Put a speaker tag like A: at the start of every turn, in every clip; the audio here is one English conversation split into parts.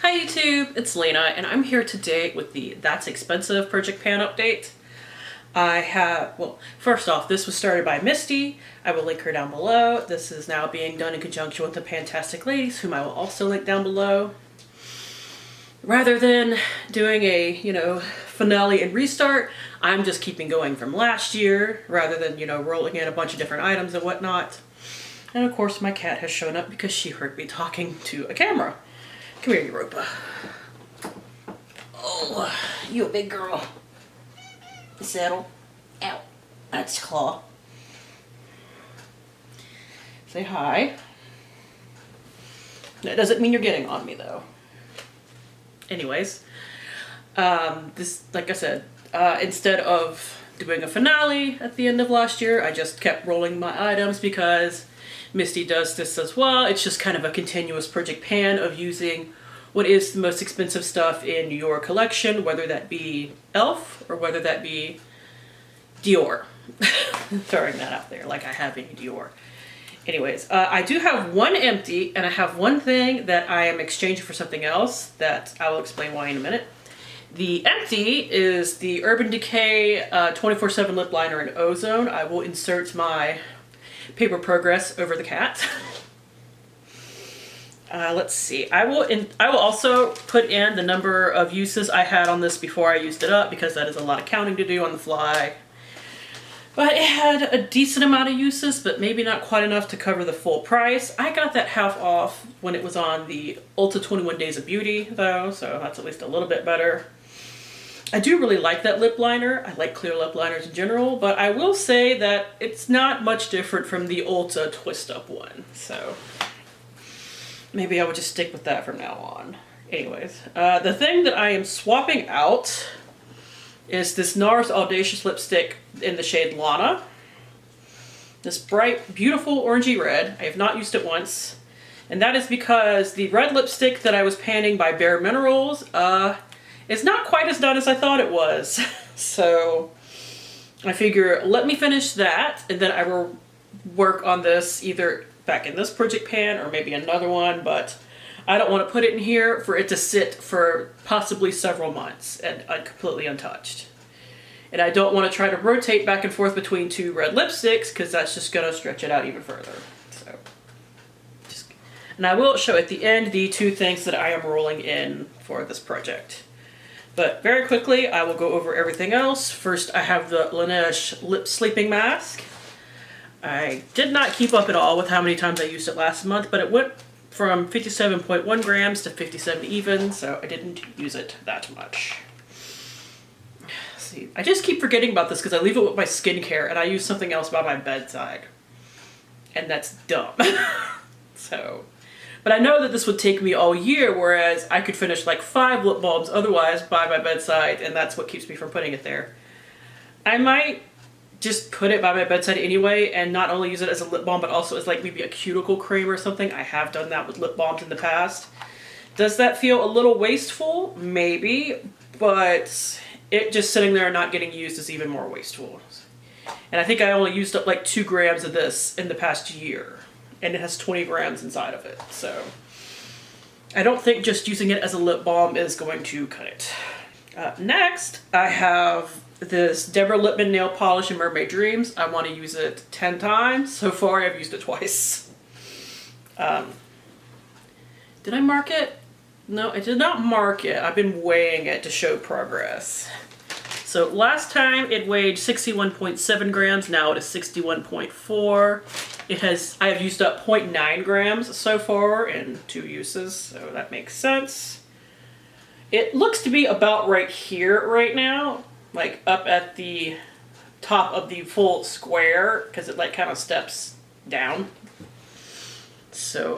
A: Hi YouTube, it's Lena, and I'm here today with the That's Expensive Project Pan update. Well, first off, this was started by Misty. I will link her down below. This is now being done in conjunction with the PANtastic ladies, whom I will also link down below. Rather than doing a, finale and restart, I'm just keeping going from last year, rather than, rolling in a bunch of different items and whatnot. And of course, my cat has shown up because she heard me talking to a camera. Come here, Europa. Oh, you a big girl. Settle. Ow. That's Claw. Say hi. That doesn't mean you're getting on me, though. Anyways, this, like I said, instead of doing a finale at the end of last year, I just kept rolling my items because Misty does this as well. It's just kind of a continuous Project Pan of using what is the most expensive stuff in your collection, whether that be e.l.f. or whether that be Dior. Throwing that out there like I have any Dior. Anyways, I do have one empty, and I have one thing that I am exchanging for something else that I will explain why in a minute. The empty is the Urban Decay 24/7 lip liner in Ozone. I will insert my paper progress over the cat. Let's see. I will also put in the number of uses I had on this before I used it up, because that is a lot of counting to do on the fly. But it had a decent amount of uses, but maybe not quite enough to cover the full price. I got that half off when it was on the Ulta 21 Days of Beauty, though, so that's at least a little bit better. I do really like that lip liner. I like clear lip liners in general, but I will say that it's not much different from the Ulta Twist Up one, so maybe I would just stick with that from now on. Anyways, the thing that I am swapping out is this NARS Audacious lipstick in the shade Lana. This bright, beautiful orangey red. I have not used it once. And that is because the red lipstick that I was panning by Bare Minerals is not quite as done as I thought it was. So I figure, let me finish that, and then I will work on this either back in this Project Pan or maybe another one, but I don't want to put it in here for it to sit for possibly several months and completely untouched. And I don't want to try to rotate back and forth between two red lipsticks, because that's just going to stretch it out even further. And I will show at the end the two things that I am rolling in for this project. But very quickly, I will go over everything else. First, I have the Laneige Lip Sleeping Mask. I did not keep up at all with how many times I used it last month, but it went from 57.1 grams to 57 even, so I didn't use it that much. See, I just keep forgetting about this because I leave it with my skincare and I use something else by my bedside. And that's dumb. But I know that this would take me all year, whereas I could finish like 5 lip balms otherwise by my bedside, and that's what keeps me from putting it there. I might just put it by my bedside anyway, and not only use it as a lip balm, but also as like maybe a cuticle cream or something. I have done that with lip balms in the past. Does that feel a little wasteful? Maybe, but it just sitting there and not getting used is even more wasteful. And I think I only used up like 2 grams of this in the past year, and it has 20 grams inside of it. So I don't think just using it as a lip balm is going to cut it. Next, I have this Deborah Lippmann nail polish in Mermaid Dreams. I want to use it 10 times. So far, I've used it twice. Did I mark it? No, I did not mark it. I've been weighing it to show progress. So last time it weighed 61.7 grams. Now it is 61.4. I have used up 0.9 grams so far in 2 uses, so that makes sense. It looks to be about right here right now, like up at the top of the full square, because it like kind of steps down. So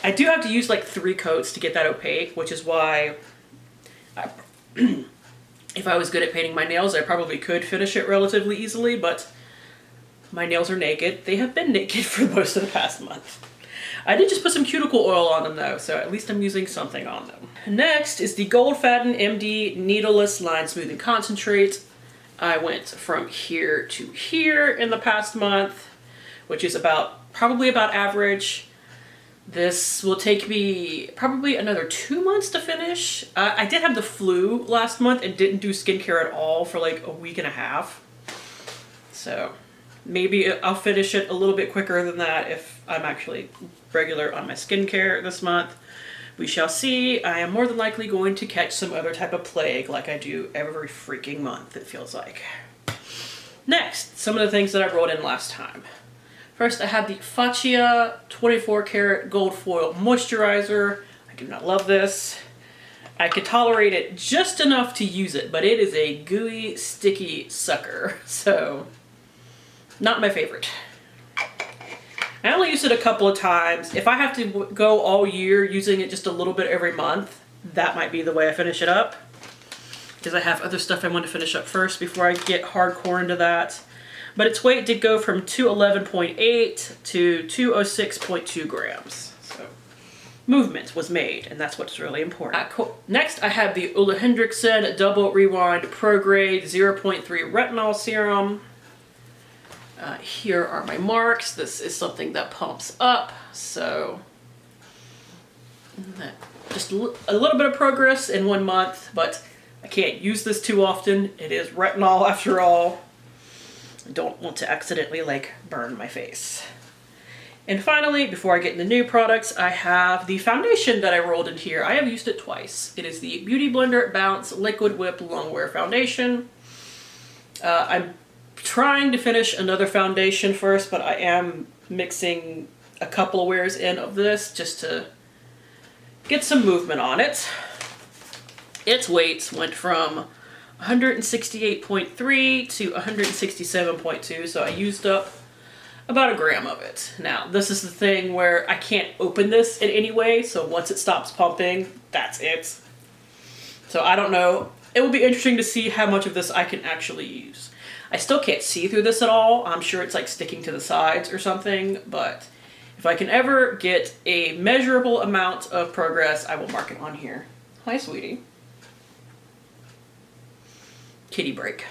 A: I do have to use like 3 coats to get that opaque, which is why if I was good at painting my nails, I probably could finish it relatively easily, but my nails are naked. They have been naked for most of the past month. I did just put some cuticle oil on them though, so at least I'm using something on them. Next is the Gold Faden MD Needleless Line Smoothing Concentrate. I went from here to here in the past month, which is probably about average. This will take me probably another 2 months to finish. I did have the flu last month and didn't do skincare at all for like a week and a half. So maybe I'll finish it a little bit quicker than that if I'm actually regular on my skincare this month. We shall see. I am more than likely going to catch some other type of plague like I do every freaking month, it feels like. Next, some of the things that I rolled in last time. First, I have the Faccia 24 karat gold foil moisturizer. I do not love this. I could tolerate it just enough to use it, but it is a gooey, sticky sucker. So, not my favorite. I only use it a couple of times. If I have to go all year using it just a little bit every month, that might be the way I finish it up. Because I have other stuff I want to finish up first before I get hardcore into that. But its weight did go from 211.8 to 206.2 grams. So movement was made, and that's what's really important. Next, I have the Ole Henriksen Double Rewind Pro Grade 0.3 Retinol Serum. Here are my marks. This is something that pumps up, so just a little bit of progress in 1 month, but I can't use this too often. It is retinol after all. I don't want to accidentally like burn my face. And finally, before I get into new products, I have the foundation that I rolled in here. I have used it twice. It is the Beauty Blender Bounce Liquid Whip Longwear Foundation. I'm trying to finish another foundation first, but I am mixing a couple of wears in of this just to get some movement on it. Its weights went from 168.3 to 167.2, so I used up about a gram of it. Now, this is the thing where I can't open this in any way, so once it stops pumping, that's it. So I don't know. It will be interesting to see how much of this I can actually use. I still can't see through this at all. I'm sure it's like sticking to the sides or something, but if I can ever get a measurable amount of progress, I will mark it on here. Hi, sweetie. Kitty break.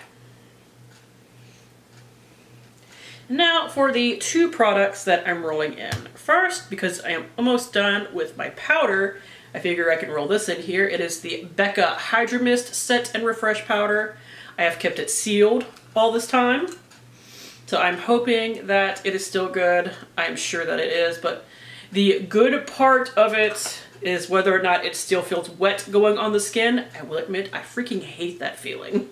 A: Now for the two products that I'm rolling in. First, because I am almost done with my powder, I figure I can roll this in here. It is the Becca Hydro Mist Set and Refresh Powder. I have kept it sealed all this time, so I'm hoping that it is still good. I'm sure that it is, but the good part of it is whether or not it still feels wet going on the skin. I will admit, I freaking hate that feeling.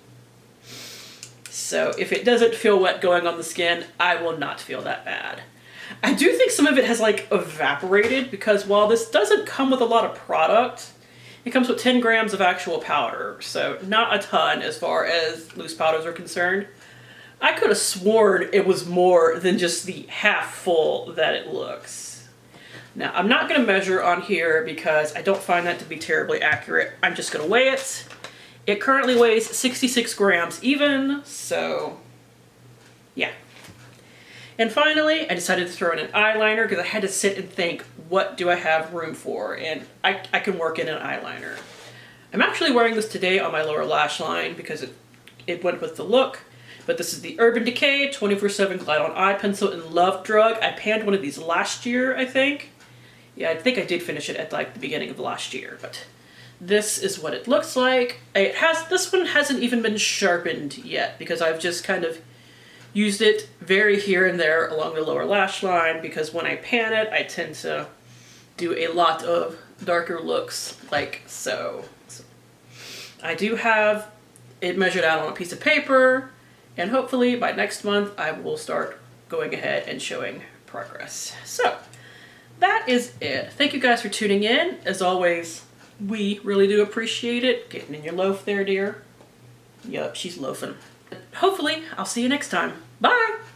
A: So if it doesn't feel wet going on the skin, I will not feel that bad. I do think some of it has like evaporated, because while this doesn't come with a lot of product, it comes with 10 grams of actual powder, so not a ton as far as loose powders are concerned. I could have sworn it was more than just the half full that it looks. Now, I'm not going to measure on here because I don't find that to be terribly accurate. I'm just going to weigh it. It currently weighs 66 grams even, so yeah. And finally, I decided to throw in an eyeliner because I had to sit and think, what do I have room for? And I can work in an eyeliner. I'm actually wearing this today on my lower lash line because it went with the look. But this is the Urban Decay 24/7 Glide On Eye Pencil in Love Drug. I panned one of these last year, I think. Yeah, I think I did finish it at like the beginning of last year, but this is what it looks like. This one hasn't even been sharpened yet because I've just kind of used it very here and there along the lower lash line, because when I pan it, I tend to do a lot of darker looks like so. I do have it measured out on a piece of paper, and hopefully by next month I will start going ahead and showing progress. So that is it. Thank you guys for tuning in. As always, we really do appreciate it. Getting in your loaf there, dear. Yup, she's loafing. Hopefully, I'll see you next time. Bye!